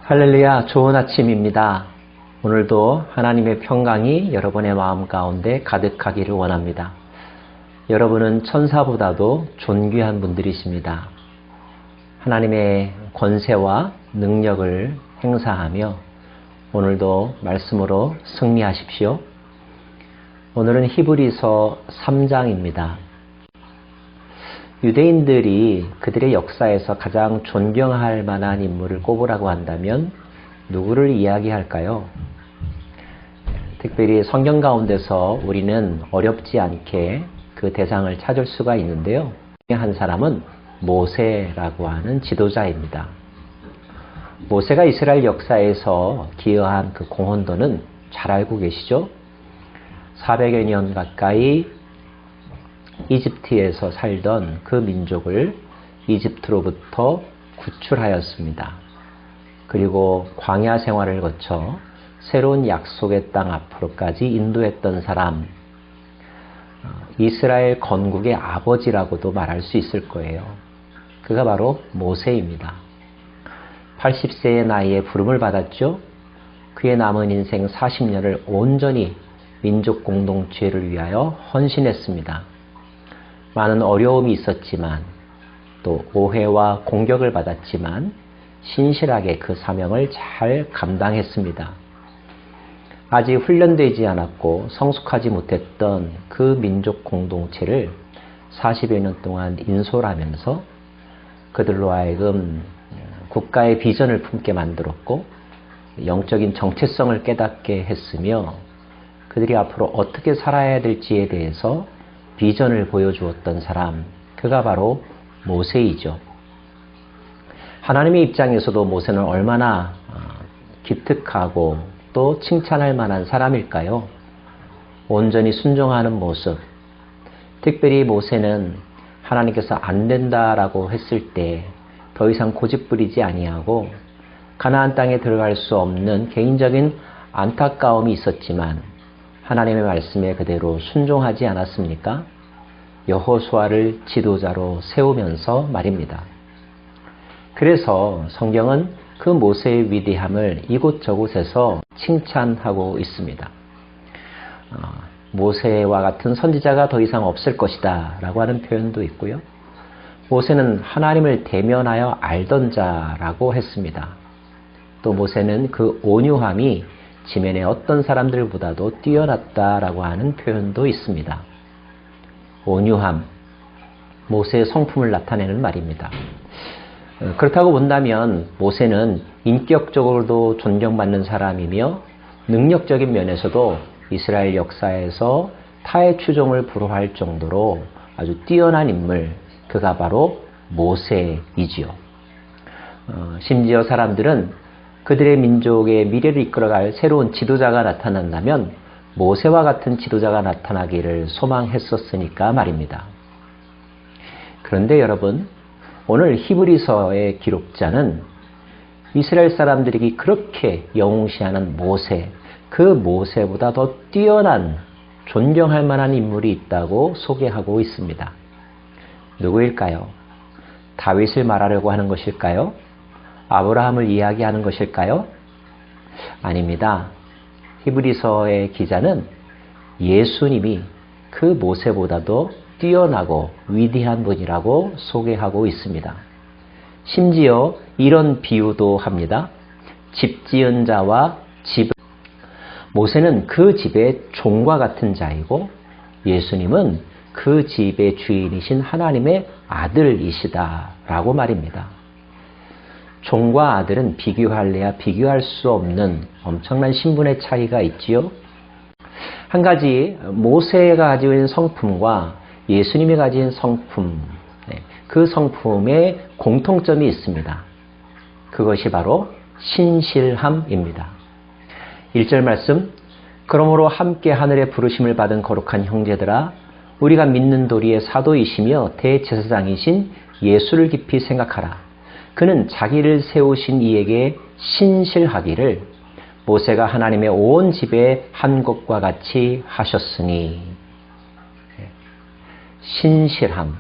할렐루야, 좋은 아침입니다. 오늘도 하나님의 평강이 여러분의 마음 가운데 가득하기를 원합니다. 여러분은 천사보다도 존귀한 분들이십니다. 하나님의 권세와 능력을 행사하며 오늘도 말씀으로 승리하십시오. 오늘은 히브리서 3장입니다. 유대인들이 그들의 역사에서 가장 존경할 만한 인물을 꼽으라고 한다면 누구를 이야기할까요? 특별히 성경 가운데서 우리는 어렵지 않게 그 대상을 찾을 수가 있는데요. 한 사람은 모세라고 하는 지도자입니다. 모세가 이스라엘 역사에서 기여한 그 공헌도는 잘 알고 계시죠? 400여 년 가까이 이집트에서 살던 그 민족을 이집트로부터 구출하였습니다. 그리고 광야 생활을 거쳐 새로운 약속의 땅 앞으로까지 인도했던 사람, 이스라엘 건국의 아버지라고도 말할 수 있을 거예요. 그가 바로 모세입니다. 80세의 나이에 부름을 받았죠. 그의 남은 인생 40년을 온전히 민족 공동체를 위하여 헌신했습니다. 많은 어려움이 있었지만 또 오해와 공격을 받았지만 신실하게 그 사명을 잘 감당했습니다. 아직 훈련되지 않았고 성숙하지 못했던 그 민족 공동체를 40여 년 동안 인솔하면서 그들로 하여금 국가의 비전을 품게 만들었고 영적인 정체성을 깨닫게 했으며 그들이 앞으로 어떻게 살아야 될지에 대해서 비전을 보여주었던 사람, 그가 바로 모세이죠. 하나님의 입장에서도 모세는 얼마나 기특하고 또 칭찬할 만한 사람일까요? 온전히 순종하는 모습. 특별히 모세는 하나님께서 안 된다라고 했을 때 더 이상 고집부리지 아니하고 가나안 땅에 들어갈 수 없는 개인적인 안타까움이 있었지만 하나님의 말씀에 그대로 순종하지 않았습니까? 여호수아를 지도자로 세우면서 말입니다. 그래서 성경은 그 모세의 위대함을 이곳저곳에서 칭찬하고 있습니다. 모세와 같은 선지자가 더 이상 없을 것이다 라고 하는 표현도 있고요. 모세는 하나님을 대면하여 알던 자라고 했습니다. 또 모세는 그 온유함이 지면의 어떤 사람들보다도 뛰어났다라고 하는 표현도 있습니다. 온유함, 모세의 성품을 나타내는 말입니다. 그렇다고 본다면 모세는 인격적으로도 존경받는 사람이며 능력적인 면에서도 이스라엘 역사에서 타의 추종을 불허할 정도로 아주 뛰어난 인물, 그가 바로 모세이지요. 심지어 사람들은 그들의 민족의 미래를 이끌어갈 새로운 지도자가 나타난다면 모세와 같은 지도자가 나타나기를 소망했었으니까 말입니다. 그런데 여러분, 오늘 히브리서의 기록자는 이스라엘 사람들이 그렇게 영웅시하는 모세, 그 모세보다 더 뛰어난 존경할 만한 인물이 있다고 소개하고 있습니다. 누구일까요? 다윗을 말하려고 하는 것일까요? 아브라함을 이야기하는 것일까요? 아닙니다. 히브리서의 기자는 예수님이 그 모세보다도 뛰어나고 위대한 분이라고 소개하고 있습니다. 심지어 이런 비유도 합니다. 집 지은 자와 집. 모세는 그 집의 종과 같은 자이고 예수님은 그 집의 주인이신 하나님의 아들이시다라고 말입니다. 종과 아들은 비교할래야 비교할 수 없는 엄청난 신분의 차이가 있지요. 한 가지 모세가 가지고 있는 성품과 예수님이 가진 성품, 그 성품에 공통점이 있습니다. 그것이 바로 신실함입니다. 1절 말씀, 그러므로 함께 하늘의 부르심을 받은 거룩한 형제들아, 우리가 믿는 도리의 사도이시며 대제사장이신 예수를 깊이 생각하라. 그는 자기를 세우신 이에게 신실하기를 모세가 하나님의 온 집에 한 것과 같이 하셨으니. 신실함,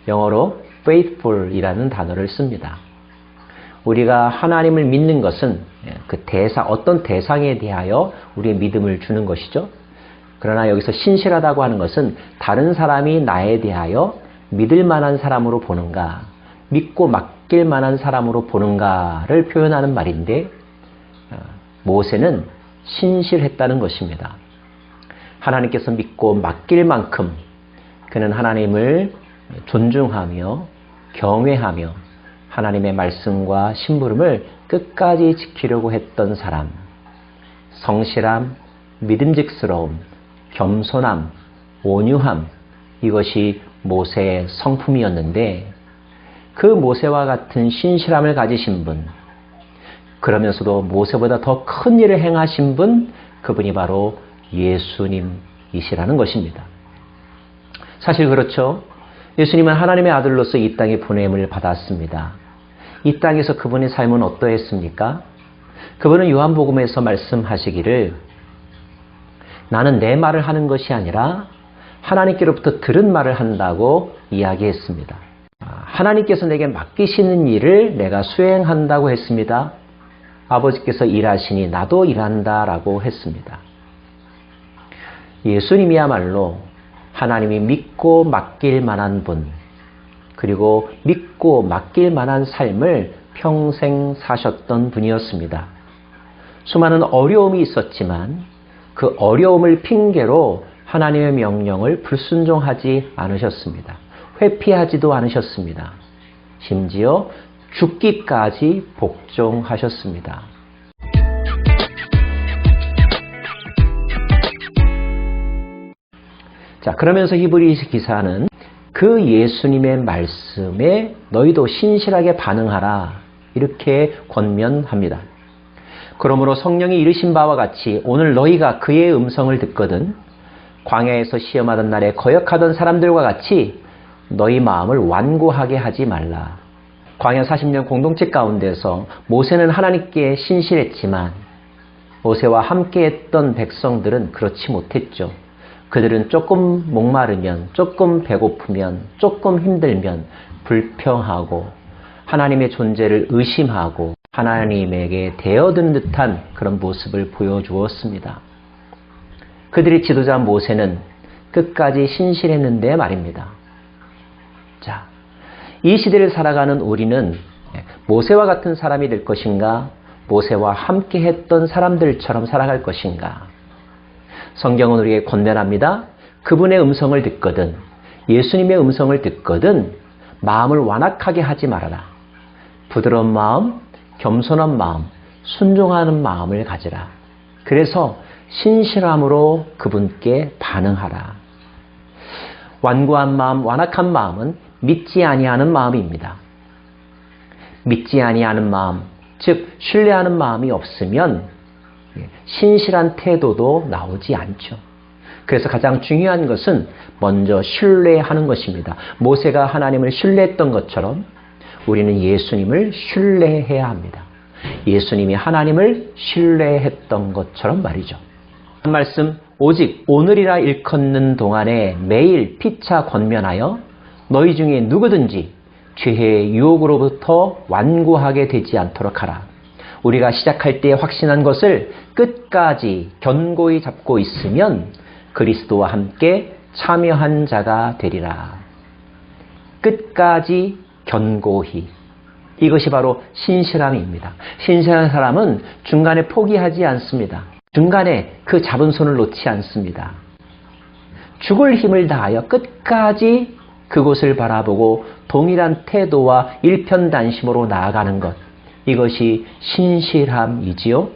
영어로 faithful이라는 단어를 씁니다. 우리가 하나님을 믿는 것은 그 어떤 대상에 대하여 우리의 믿음을 주는 것이죠. 그러나 여기서 신실하다고 하는 것은 다른 사람이 나에 대하여 믿을 만한 사람으로 보는가, 믿고 맡길 만한 사람으로 보는가를 표현하는 말인데, 모세는 신실했다는 것입니다. 하나님께서 믿고 맡길 만큼 그는 하나님을 존중하며 경외하며 하나님의 말씀과 심부름을 끝까지 지키려고 했던 사람, 성실함, 믿음직스러움, 겸손함, 온유함, 이것이 모세의 성품이었는데, 그 모세와 같은 신실함을 가지신 분, 그러면서도 모세보다 더 큰 일을 행하신 분, 그분이 바로 예수님이시라는 것입니다. 사실 그렇죠. 예수님은 하나님의 아들로서 이 땅에 보냄을 받았습니다. 이 땅에서 그분의 삶은 어떠했습니까? 그분은 요한복음에서 말씀하시기를, 나는 내 말을 하는 것이 아니라 하나님께로부터 들은 말을 한다고 이야기했습니다. 하나님께서 내게 맡기시는 일을 내가 수행한다고 했습니다. 아버지께서 일하시니 나도 일한다라고 했습니다. 예수님이야말로 하나님이 믿고 맡길 만한 분, 그리고 믿고 맡길 만한 삶을 평생 사셨던 분이었습니다. 수많은 어려움이 있었지만 그 어려움을 핑계로 하나님의 명령을 불순종하지 않으셨습니다. 회피하지도 않으셨습니다. 심지어 죽기까지 복종하셨습니다. 자, 그러면서 히브리서 기사는 그 예수님의 말씀에 너희도 신실하게 반응하라, 이렇게 권면합니다. 그러므로 성령이 이르신 바와 같이 오늘 너희가 그의 음성을 듣거든 광야에서 시험하던 날에 거역하던 사람들과 같이 너희 마음을 완고하게 하지 말라. 광야 40년 공동체 가운데서 모세는 하나님께 신실했지만 모세와 함께했던 백성들은 그렇지 못했죠. 그들은 조금 목마르면, 조금 배고프면, 조금 힘들면 불평하고 하나님의 존재를 의심하고 하나님에게 대어든 듯한 그런 모습을 보여주었습니다. 그들의 지도자 모세는 끝까지 신실했는데 말입니다. 자, 이 시대를 살아가는 우리는 모세와 같은 사람이 될 것인가? 모세와 함께 했던 사람들처럼 살아갈 것인가? 성경은 우리에게 권면합니다. 그분의 음성을 듣거든, 예수님의 음성을 듣거든 마음을 완악하게 하지 말아라. 부드러운 마음, 겸손한 마음, 순종하는 마음을 가지라. 그래서 신실함으로 그분께 반응하라. 완고한 마음, 완악한 마음은 믿지 아니하는 마음입니다. 믿지 아니하는 마음, 즉 신뢰하는 마음이 없으면 신실한 태도도 나오지 않죠. 그래서 가장 중요한 것은 먼저 신뢰하는 것입니다. 모세가 하나님을 신뢰했던 것처럼 우리는 예수님을 신뢰해야 합니다. 예수님이 하나님을 신뢰했던 것처럼 말이죠. 한 말씀, 오직 오늘이라 일컫는 동안에 매일 피차 권면하여 너희 중에 누구든지 죄의 유혹으로부터 완고하게 되지 않도록 하라. 우리가 시작할 때 확신한 것을 끝까지 견고히 잡고 있으면 그리스도와 함께 참여한 자가 되리라. 끝까지 견고히. 이것이 바로 신실함입니다. 신실한 사람은 중간에 포기하지 않습니다. 중간에 그 잡은 손을 놓지 않습니다. 죽을 힘을 다하여 끝까지 그곳을 바라보고 동일한 태도와 일편단심으로 나아가는 것. 이것이 신실함이지요.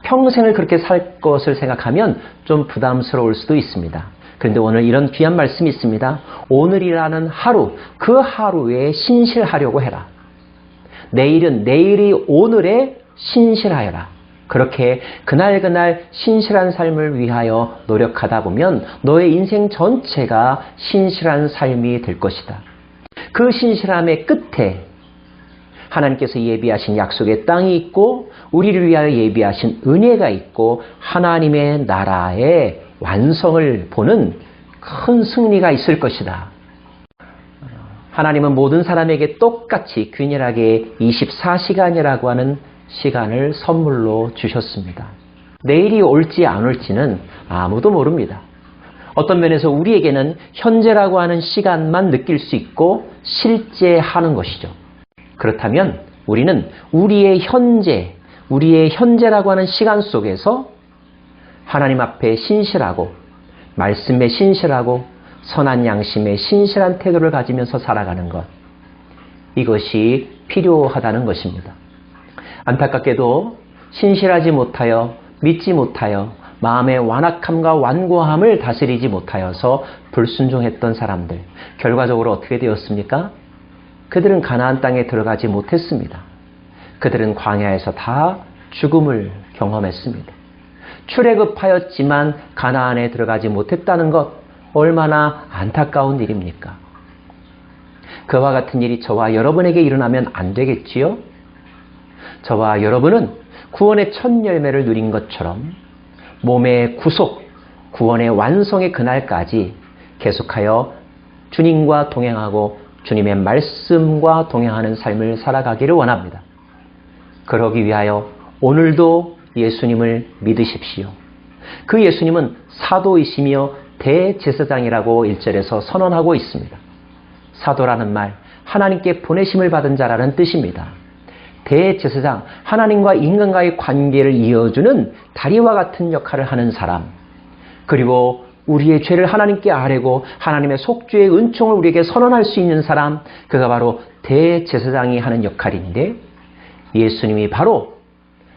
평생을 그렇게 살 것을 생각하면 좀 부담스러울 수도 있습니다. 그런데 오늘 이런 귀한 말씀이 있습니다. 오늘이라는 하루, 그 하루에 신실하려고 해라. 내일은 내일이 오늘에 신실하여라. 그렇게 그날 신실한 삶을 위하여 노력하다 보면 너의 인생 전체가 신실한 삶이 될 것이다. 그 신실함의 끝에 하나님께서 예비하신 약속의 땅이 있고 우리를 위하여 예비하신 은혜가 있고 하나님의 나라의 완성을 보는 큰 승리가 있을 것이다. 하나님은 모든 사람에게 똑같이 균일하게 24시간이라고 하는 시간을 선물로 주셨습니다. 내일이 올지 안 올지는 아무도 모릅니다. 어떤 면에서 우리에게는 현재라고 하는 시간만 느낄 수 있고 실제 하는 것이죠. 그렇다면 우리는 우리의 현재라고 하는 시간 속에서 하나님 앞에 신실하고 말씀에 신실하고 선한 양심에 신실한 태도를 가지면서 살아가는 것, 이것이 필요하다는 것입니다. 안타깝게도 신실하지 못하여 믿지 못하여 마음의 완악함과 완고함을 다스리지 못하여서 불순종했던 사람들, 결과적으로 어떻게 되었습니까? 그들은 가나안 땅에 들어가지 못했습니다. 그들은 광야에서 다 죽음을 경험했습니다. 출애굽하였지만 가나안에 들어가지 못했다는 것, 얼마나 안타까운 일입니까? 그와 같은 일이 저와 여러분에게 일어나면 안 되겠지요? 저와 여러분은 구원의 첫 열매를 누린 것처럼 몸의 구속, 구원의 완성의 그날까지 계속하여 주님과 동행하고 주님의 말씀과 동행하는 삶을 살아가기를 원합니다. 그러기 위하여 오늘도 예수님을 믿으십시오. 그 예수님은 사도이시며 대제사장이라고 1절에서 선언하고 있습니다. 사도라는 말, 하나님께 보내심을 받은 자라는 뜻입니다. 대제사장, 하나님과 인간과의 관계를 이어주는 다리와 같은 역할을 하는 사람, 그리고 우리의 죄를 하나님께 아뢰고 하나님의 속죄의 은총을 우리에게 선언할 수 있는 사람, 그가 바로 대제사장이 하는 역할인데, 예수님이 바로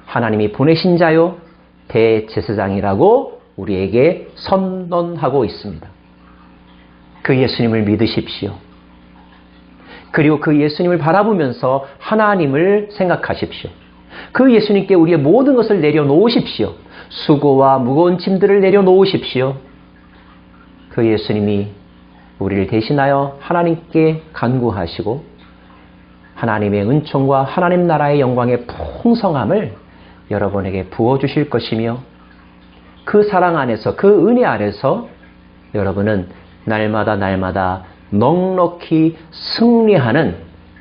하나님이 보내신 자요 대제사장이라고 우리에게 선언하고 있습니다. 그 예수님을 믿으십시오. 그리고 그 예수님을 바라보면서 하나님을 생각하십시오. 그 예수님께 우리의 모든 것을 내려놓으십시오. 수고와 무거운 짐들을 내려놓으십시오. 그 예수님이 우리를 대신하여 하나님께 간구하시고 하나님의 은총과 하나님 나라의 영광의 풍성함을 여러분에게 부어주실 것이며, 그 사랑 안에서, 그 은혜 안에서 여러분은 날마다 넉넉히 승리하는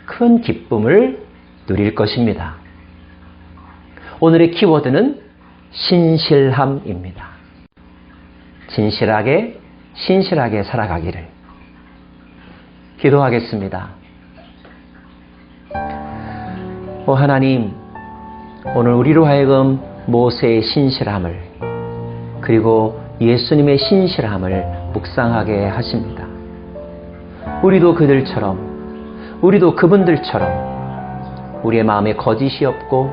큰 기쁨을 누릴 것입니다. 오늘의 키워드는 신실함입니다. 진실하게, 신실하게 살아가기를. 기도하겠습니다. 오 하나님, 오늘 우리로 하여금 모세의 신실함을, 그리고 예수님의 신실함을 묵상하게 하십니다. 우리도 그들처럼, 우리도 그분들처럼 우리의 마음에 거짓이 없고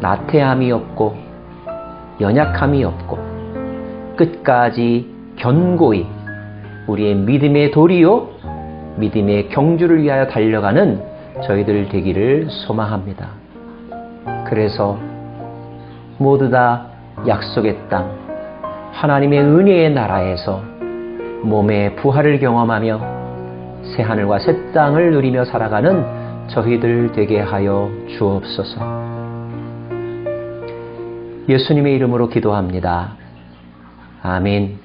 나태함이 없고 연약함이 없고 끝까지 견고히 우리의 믿음의 도리요 믿음의 경주를 위하여 달려가는 저희들 되기를 소망합니다. 그래서 모두 다 약속의 땅, 하나님의 은혜의 나라에서 몸의 부활을 경험하며 새하늘과 새 땅을 누리며 살아가는 저희들 되게 하여 주옵소서. 예수님의 이름으로 기도합니다. 아멘.